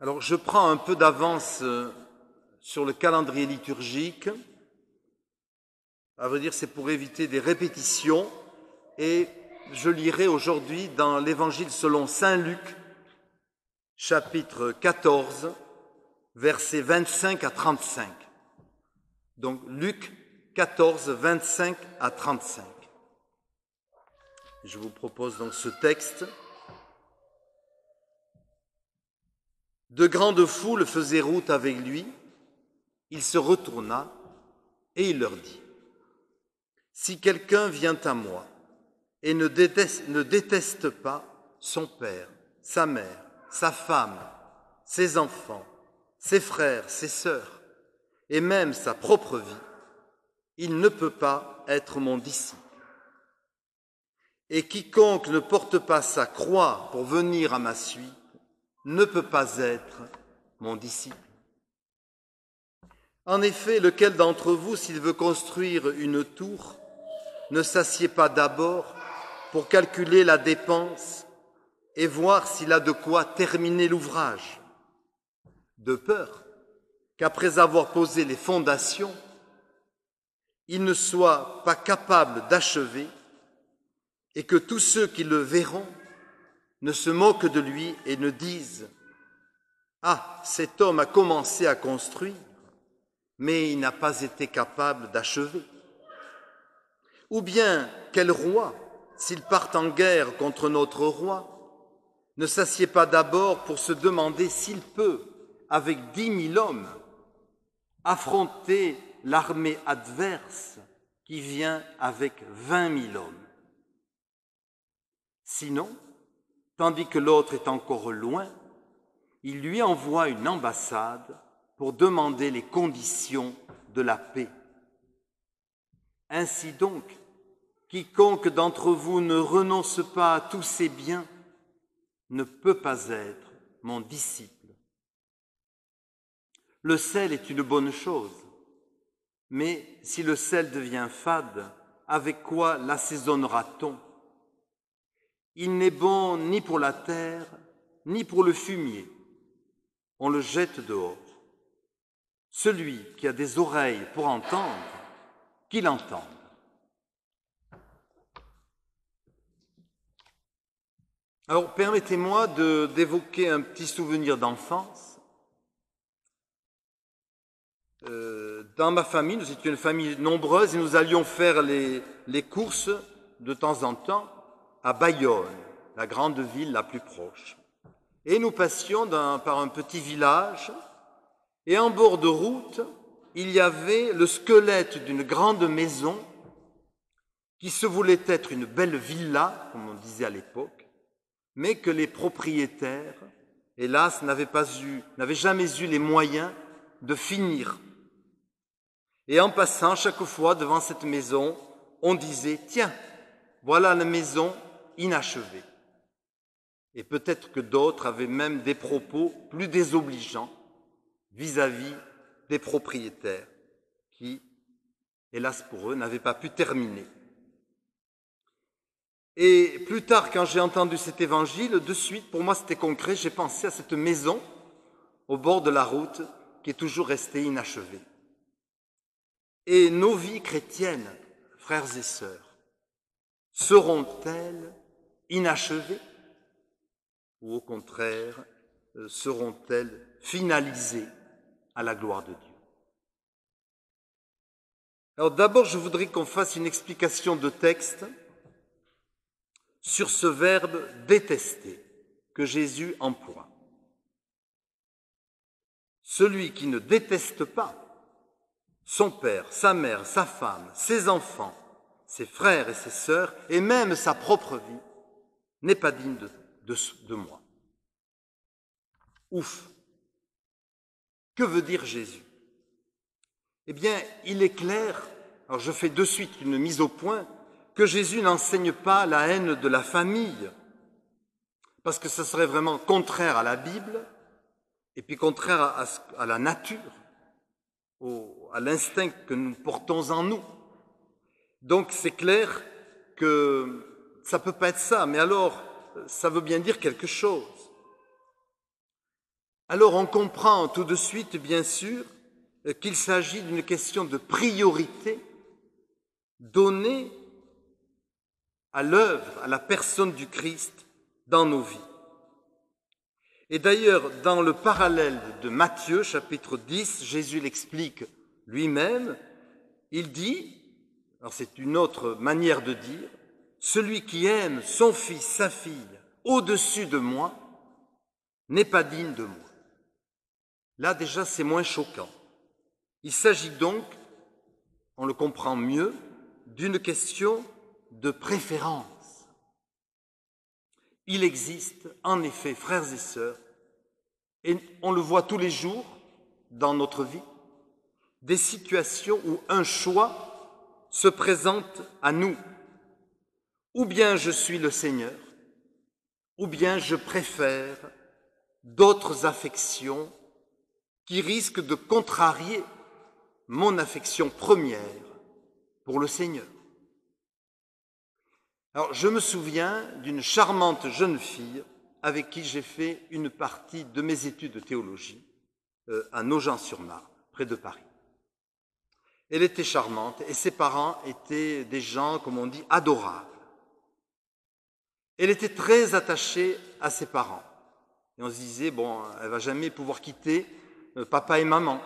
Alors, je prends un peu d'avance sur le calendrier liturgique. À vrai dire, c'est pour éviter des répétitions. Et je lirai aujourd'hui dans l'Évangile selon saint Luc, chapitre 14, versets 25 à 35. Donc, Luc 14, 25 à 35. Je vous propose donc ce texte. De grandes foules faisaient route avec lui. Il se retourna et il leur dit : si quelqu'un vient à moi et ne déteste pas son père, sa mère, sa femme, ses enfants, ses frères, ses sœurs, et même sa propre vie, il ne peut pas être mon disciple. Et quiconque ne porte pas sa croix pour venir à ma suite ne peut pas être mon disciple. En effet, lequel d'entre vous, s'il veut construire une tour, ne s'assied pas d'abord pour calculer la dépense et voir s'il a de quoi terminer l'ouvrage, de peur qu'après avoir posé les fondations, il ne soit pas capable d'achever et que tous ceux qui le verront ne se moquent de lui et ne disent : ah, cet homme a commencé à construire, mais il n'a pas été capable d'achever. Ou bien, quel roi, s'il part en guerre contre notre roi, ne s'assied pas d'abord pour se demander s'il peut, avec 10 000 hommes, affronter l'armée adverse qui vient avec 20 000 hommes. Sinon, tandis que l'autre est encore loin, il lui envoie une ambassade pour demander les conditions de la paix. Ainsi donc, quiconque d'entre vous ne renonce pas à tous ses biens ne peut pas être mon disciple. Le sel est une bonne chose, mais si le sel devient fade, avec quoi l'assaisonnera-t-on ? Il n'est bon ni pour la terre, ni pour le fumier. On le jette dehors. Celui qui a des oreilles pour entendre, qu'il entende. Alors, permettez-moi d'évoquer un petit souvenir d'enfance. Dans ma famille, nous étions une famille nombreuse et nous allions faire les courses de temps en temps à Bayonne, la grande ville la plus proche. Et nous passions par un petit village et en bord de route, il y avait le squelette d'une grande maison qui se voulait être une belle villa, comme on disait à l'époque, mais que les propriétaires, hélas, n'avaient jamais eu les moyens de finir. Et en passant chaque fois devant cette maison, on disait : tiens, voilà la maison inachevée. Et peut-être que d'autres avaient même des propos plus désobligeants vis-à-vis des propriétaires qui, hélas pour eux, n'avaient pas pu terminer. Et plus tard, quand j'ai entendu cet évangile, de suite, pour moi c'était concret, j'ai pensé à cette maison au bord de la route qui est toujours restée inachevée. Et nos vies chrétiennes, frères et sœurs, seront-elles inachevées ou au contraire seront-elles finalisées à la gloire de Dieu ? Alors d'abord, je voudrais qu'on fasse une explication de texte sur ce verbe « détester » que Jésus emploie. Celui qui ne déteste pas son père, sa mère, sa femme, ses enfants, ses frères et ses sœurs, et même sa propre vie, n'est pas digne de moi. Ouf! Que veut dire Jésus ? Eh bien, il est clair, alors je fais de suite une mise au point, que Jésus n'enseigne pas la haine de la famille, parce que ce serait vraiment contraire à la Bible, et puis contraire à la nature, à l'instinct que nous portons en nous. Donc c'est clair que ça ne peut pas être ça, mais alors ça veut bien dire quelque chose. alors on comprend tout de suite, bien sûr, qu'il s'agit d'une question de priorité donnée à l'œuvre, à la personne du Christ dans nos vies. Et d'ailleurs, dans le parallèle de Matthieu, chapitre 10, Jésus l'explique lui-même, il dit, alors c'est une autre manière de dire, « Celui qui aime son fils, sa fille, au-dessus de moi, n'est pas digne de moi. » Là déjà, c'est moins choquant. Il s'agit donc, on le comprend mieux, d'une question de préférence. Il existe, en effet, frères et sœurs, et on le voit tous les jours dans notre vie, des situations où un choix se présente à nous. Ou bien je suis le Seigneur, ou bien je préfère d'autres affections qui risquent de contrarier mon affection première pour le Seigneur. Alors, je me souviens d'une charmante jeune fille avec qui j'ai fait une partie de mes études de théologie à Nogent-sur-Marne, près de Paris. Elle était charmante et ses parents étaient des gens, comme on dit, adorables. Elle était très attachée à ses parents. Et on se disait, bon, elle ne va jamais pouvoir quitter papa et maman.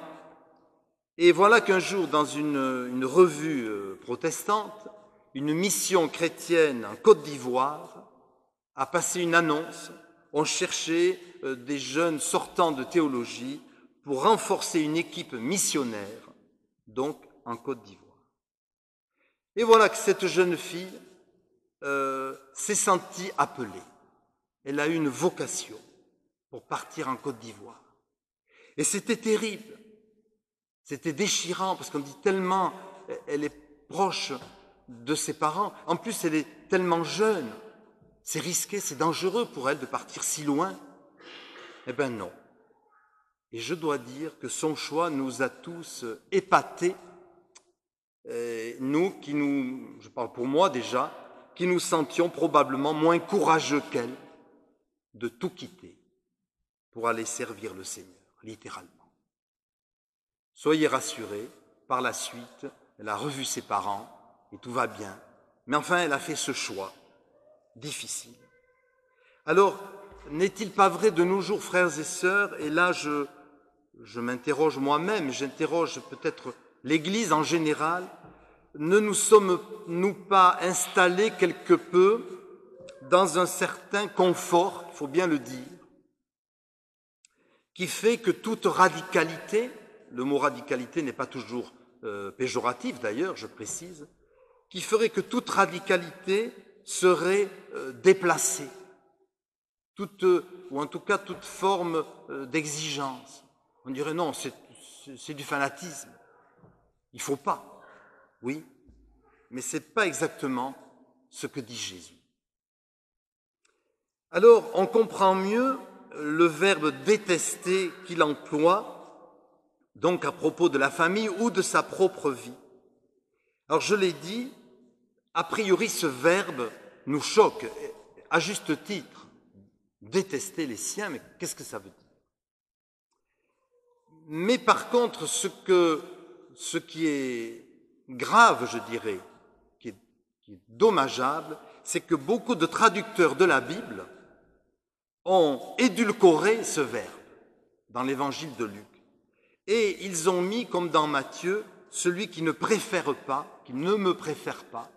Et voilà qu'un jour, dans une revue protestante, une mission chrétienne en Côte d'Ivoire a passé une annonce. On cherchait des jeunes sortant de théologie pour renforcer une équipe missionnaire, donc en Côte d'Ivoire. Et voilà que cette jeune fille s'est sentie appelée. Elle a eu une vocation pour partir en Côte d'Ivoire. Et c'était terrible. C'était déchirant parce qu'on dit tellement, elle est proche de ses parents. En plus, elle est tellement jeune. C'est risqué, c'est dangereux pour elle de partir si loin. Eh bien non. Et je dois dire que son choix nous a tous épatés. Nous, je parle pour moi déjà, qui nous sentions probablement moins courageux qu'elle de tout quitter pour aller servir le Seigneur, littéralement. Soyez rassurés, par la suite, elle a revu ses parents et tout va bien. Mais enfin, elle a fait ce choix difficile. Alors, n'est-il pas vrai de nos jours, frères et sœurs, et là je m'interroge moi-même, j'interroge peut-être l'Église en général, ne nous sommes-nous pas installés quelque peu dans un certain confort, il faut bien le dire, qui fait que toute radicalité, le mot radicalité n'est pas toujours péjoratif d'ailleurs, je précise, qui ferait que toute radicalité serait déplacée, ou en tout cas toute forme d'exigence. On dirait non, c'est du fanatisme, il ne faut pas. Oui, mais ce n'est pas exactement ce que dit Jésus. Alors, on comprend mieux le verbe détester qu'il emploie, donc à propos de la famille ou de sa propre vie. Alors, je l'ai dit, a priori, ce verbe nous choque, à juste titre. Détester les siens, mais qu'est-ce que ça veut dire? Mais par contre, ce qui est grave, je dirais, qui est dommageable, c'est que beaucoup de traducteurs de la Bible ont édulcoré ce verbe dans l'évangile de Luc. Et ils ont mis, comme dans Matthieu, celui qui ne préfère pas, qui ne me préfère pas,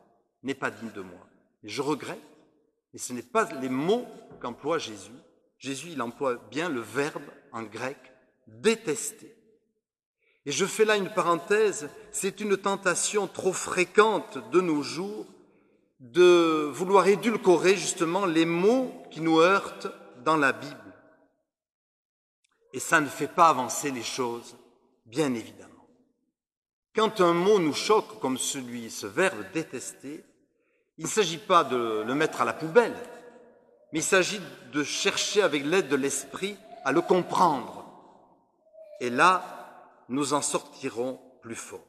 n'est pas digne de moi. Et je regrette, mais ce n'est pas les mots qu'emploie Jésus. Jésus, il emploie bien le verbe en grec « détester ». Et je fais là une parenthèse, c'est une tentation trop fréquente de nos jours de vouloir édulcorer justement les mots qui nous heurtent dans la Bible. Et ça ne fait pas avancer les choses, bien évidemment. Quand un mot nous choque, comme ce verbe « détester », il ne s'agit pas de le mettre à la poubelle, mais il s'agit de chercher avec l'aide de l'esprit à le comprendre. Et là, nous en sortirons plus forts.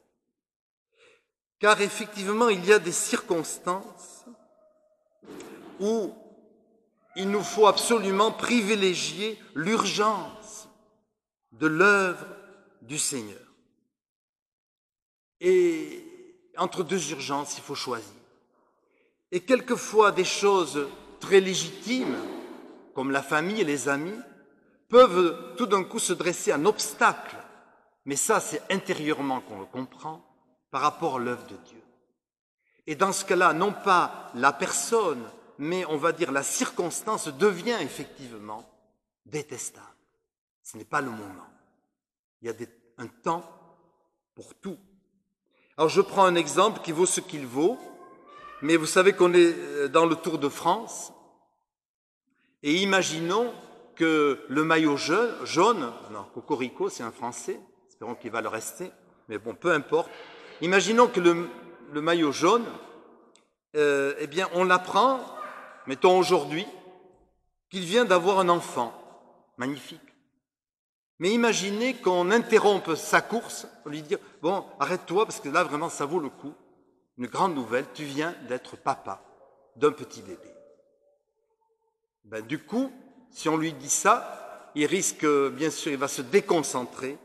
Car effectivement, il y a des circonstances où il nous faut absolument privilégier l'urgence de l'œuvre du Seigneur. Et entre deux urgences, il faut choisir. Et quelquefois, des choses très légitimes, comme la famille et les amis, peuvent tout d'un coup se dresser un obstacle. Mais ça, c'est intérieurement qu'on le comprend par rapport à l'œuvre de Dieu. Et dans ce cas-là, non pas la personne, mais on va dire la circonstance devient effectivement détestable. Ce n'est pas le moment. Il y a un temps pour tout. Alors je prends un exemple qui vaut ce qu'il vaut, mais vous savez qu'on est dans le Tour de France, et imaginons que le maillot jaune, non, Cocorico, c'est un Français, espérons qu'il va le rester, mais bon, peu importe. Imaginons que le maillot jaune, eh bien, on l'apprend, mettons aujourd'hui, qu'il vient d'avoir un enfant. Magnifique. Mais imaginez qu'on interrompe sa course, on lui dit « Bon, arrête-toi, parce que là, vraiment, ça vaut le coup. Une grande nouvelle, tu viens d'être papa d'un petit bébé. » Ben, du coup, si on lui dit ça, il risque, bien sûr, il va se déconcentrer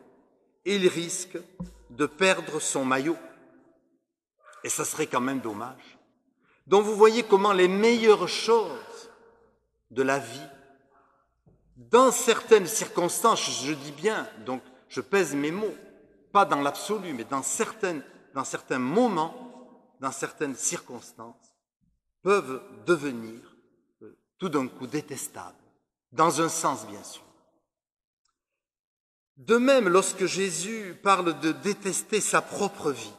et il risque de perdre son maillot. Et ça serait quand même dommage. Donc vous voyez comment les meilleures choses de la vie, dans certaines circonstances, je dis bien, donc je pèse mes mots, pas dans l'absolu, mais dans certains moments, dans certaines circonstances, peuvent devenir tout d'un coup détestables, dans un sens bien sûr. De même, lorsque Jésus parle de détester sa propre vie,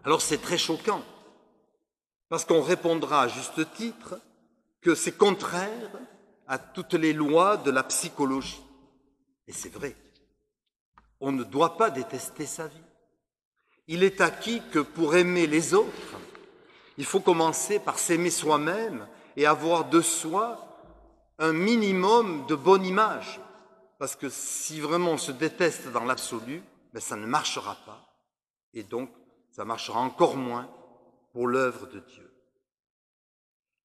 alors c'est très choquant, parce qu'on répondra à juste titre que c'est contraire à toutes les lois de la psychologie. Et c'est vrai, on ne doit pas détester sa vie. Il est acquis que pour aimer les autres, il faut commencer par s'aimer soi-même et avoir de soi un minimum de bonne image. Parce que si vraiment on se déteste dans l'absolu, ben ça ne marchera pas. Et donc, ça marchera encore moins pour l'œuvre de Dieu.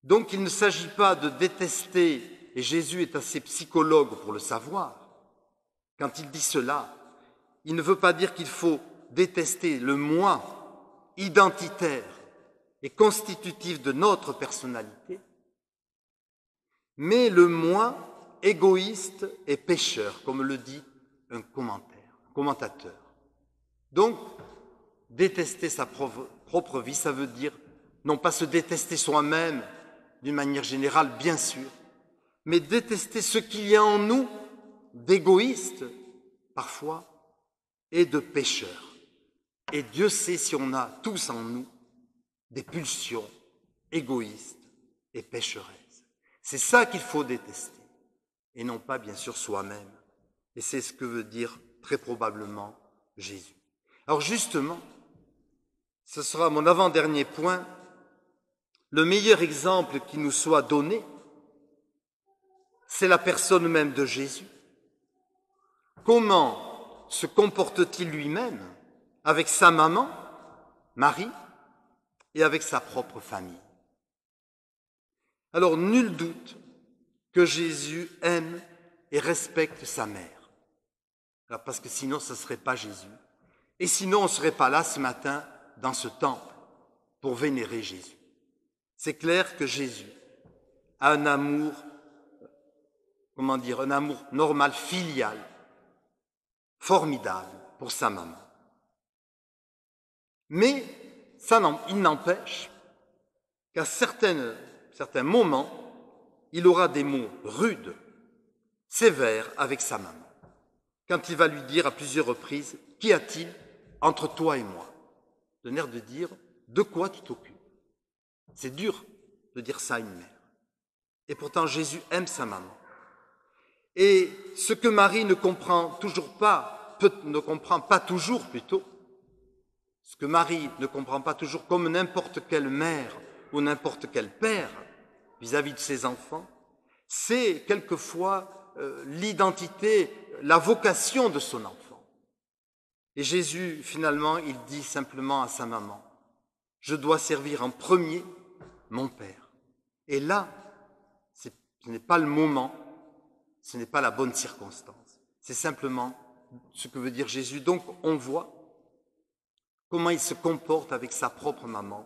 Donc, il ne s'agit pas de détester, et Jésus est assez psychologue pour le savoir. Quand il dit cela, il ne veut pas dire qu'il faut détester le moi identitaire et constitutif de notre personnalité, mais le moi égoïste et pécheur, comme le dit un commentateur. Donc, détester sa propre vie, ça veut dire non pas se détester soi-même d'une manière générale, bien sûr, mais détester ce qu'il y a en nous d'égoïste, parfois, et de pécheur. Et Dieu sait si on a tous en nous des pulsions égoïstes et pécheresses. C'est ça qu'il faut détester, et non pas, bien sûr, soi-même. Et c'est ce que veut dire très probablement Jésus. Alors justement, ce sera mon avant-dernier point, le meilleur exemple qui nous soit donné, c'est la personne même de Jésus. Comment se comporte-t-il lui-même avec sa maman, Marie, et avec sa propre famille? Alors, nul doute que Jésus aime et respecte sa mère. Alors, parce que sinon, ce ne serait pas Jésus. Et sinon, on ne serait pas là ce matin, dans ce temple, pour vénérer Jésus. C'est clair que Jésus a un amour, un amour normal, filial, formidable pour sa maman. Mais il n'empêche qu'à certains moments, il aura des mots rudes, sévères avec sa maman. Quand il va lui dire à plusieurs reprises, « Qu'y a-t-il entre toi et moi ?» De l'air de dire, « De quoi tu t'occupes ?» C'est dur de dire ça à une mère. Et pourtant, Jésus aime sa maman. Et ce que Marie ne comprend pas toujours plutôt, ce que Marie ne comprend pas toujours comme n'importe quelle mère ou n'importe quel père vis-à-vis de ses enfants, c'est quelquefois l'identité, la vocation de son enfant. Et Jésus, finalement, il dit simplement à sa maman, « Je dois servir en premier mon Père. » Et là, ce n'est pas le moment, ce n'est pas la bonne circonstance. C'est simplement ce que veut dire Jésus. Donc on voit comment il se comporte avec sa propre maman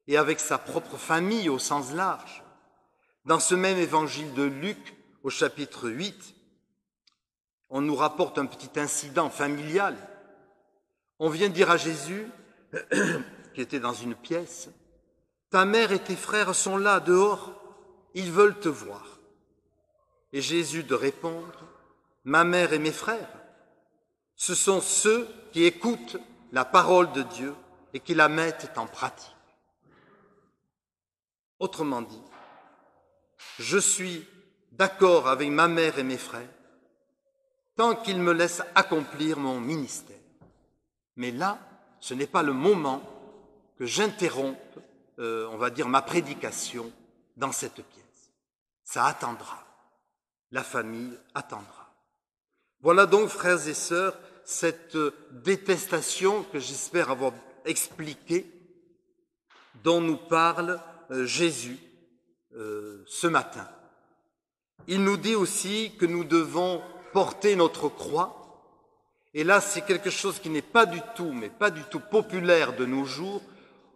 et avec sa propre famille au sens large. Dans ce même évangile de Luc, au chapitre 8, on nous rapporte un petit incident familial. On vient dire à Jésus, qui était dans une pièce, « Ta mère et tes frères sont là, dehors, ils veulent te voir. » Et Jésus de répondre, « Ma mère et mes frères, ce sont ceux qui écoutent la parole de Dieu et qui la mettent en pratique. » Autrement dit, je suis d'accord avec ma mère et mes frères tant qu'ils me laissent accomplir mon ministère. Mais là, ce n'est pas le moment que j'interrompe, on va dire, ma prédication dans cette pièce. Ça attendra. La famille attendra. Voilà donc, frères et sœurs, cette détestation que j'espère avoir expliquée, dont nous parle Jésus ce matin. Il nous dit aussi que nous devons porter notre croix. Et là, c'est quelque chose qui n'est pas du tout, mais pas du tout populaire de nos jours.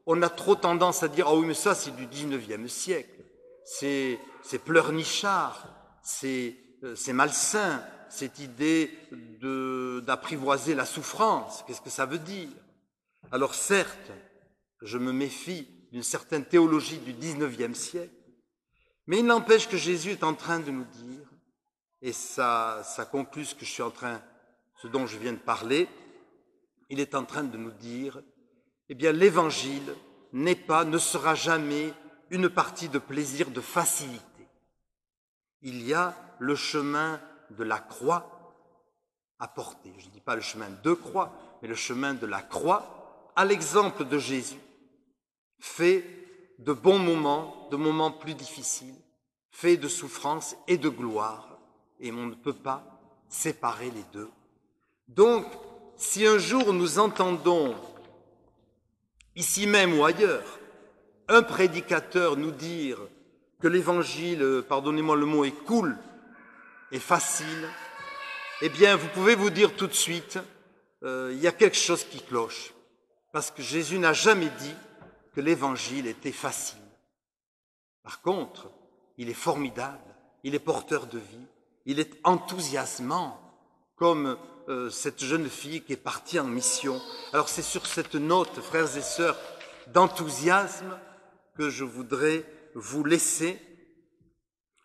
On a trop tendance à dire « Ah oui, mais ça, c'est du 19e siècle. C'est pleurnichard, c'est malsain, cette idée d'apprivoiser la souffrance. Qu'est-ce que ça veut dire ?» Alors certes, je me méfie d'une certaine théologie du 19e siècle, mais il n'empêche que Jésus est en train de nous dire, et ça conclut ce dont je viens de parler, il est en train de nous dire, eh bien l'évangile ne sera jamais une partie de plaisir, de facilité. Il y a le chemin de la croix à porter. Je ne dis pas le chemin de croix, mais le chemin de la croix, à l'exemple de Jésus, fait de bons moments, de moments plus difficiles, fait de souffrance et de gloire, et on ne peut pas séparer les deux. Donc, si un jour nous entendons, ici même ou ailleurs, un prédicateur nous dire que l'évangile, pardonnez-moi le mot, est cool, est facile, eh bien, vous pouvez vous dire tout de suite, il y a quelque chose qui cloche, parce que Jésus n'a jamais dit que l'évangile était facile. Par contre, il est formidable, il est porteur de vie, il est enthousiasmant, comme cette jeune fille qui est partie en mission. Alors c'est sur cette note, frères et sœurs, d'enthousiasme que je voudrais vous laisser,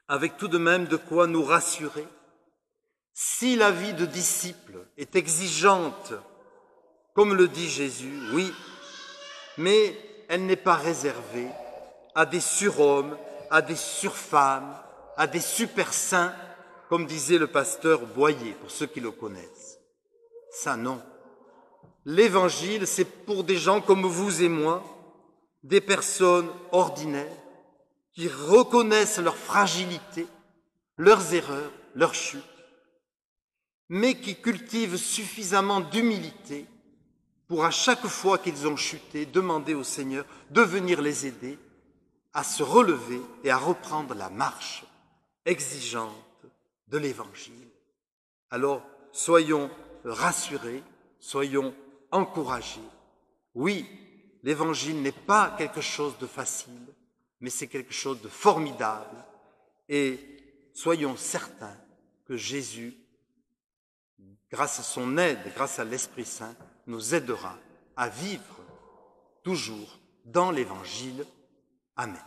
avec tout de même de quoi nous rassurer. Si la vie de disciple est exigeante, comme le dit Jésus, oui, mais elle n'est pas réservée à des surhommes, à des surfemmes, à des super-saints, comme disait le pasteur Boyer, pour ceux qui le connaissent. Ça, non. L'évangile, c'est pour des gens comme vous et moi, des personnes ordinaires, qui reconnaissent leur fragilité, leurs erreurs, leurs chutes, mais qui cultivent suffisamment d'humilité pour, à chaque fois qu'ils ont chuté, demander au Seigneur de venir les aider à se relever et à reprendre la marche exigeante de l'Évangile. Alors, soyons rassurés, soyons encouragés. Oui, l'Évangile n'est pas quelque chose de facile, mais c'est quelque chose de formidable. Et soyons certains que Jésus, grâce à son aide, grâce à l'Esprit Saint, nous aidera à vivre toujours dans l'Évangile. Amen.